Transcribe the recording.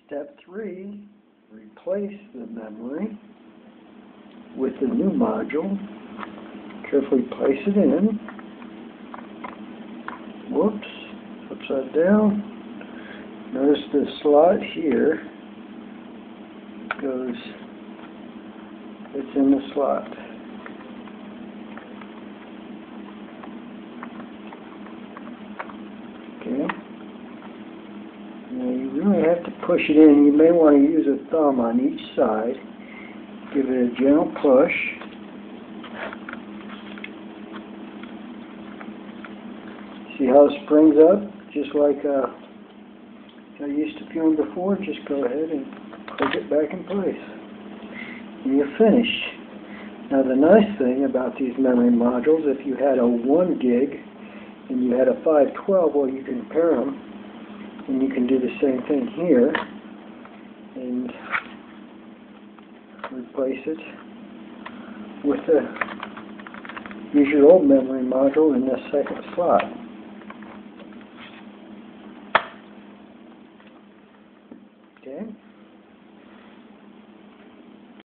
Step 3, replace the memory with the new module. Carefully place it in. Whoops, upside down. Notice the slot here goes, it's in the slot. Okay. Now you really have to push it in. You may want to use a thumb on each side. Give it a gentle push. See how it springs up? Just like I used to film before. Just go ahead and click it back in place. And you're finished. Now the nice thing about these memory modules, if you had a 1 gig and you had a 512, well, you can pair them. And you can do the same thing here and replace it with use your old memory module in the second slot. Okay.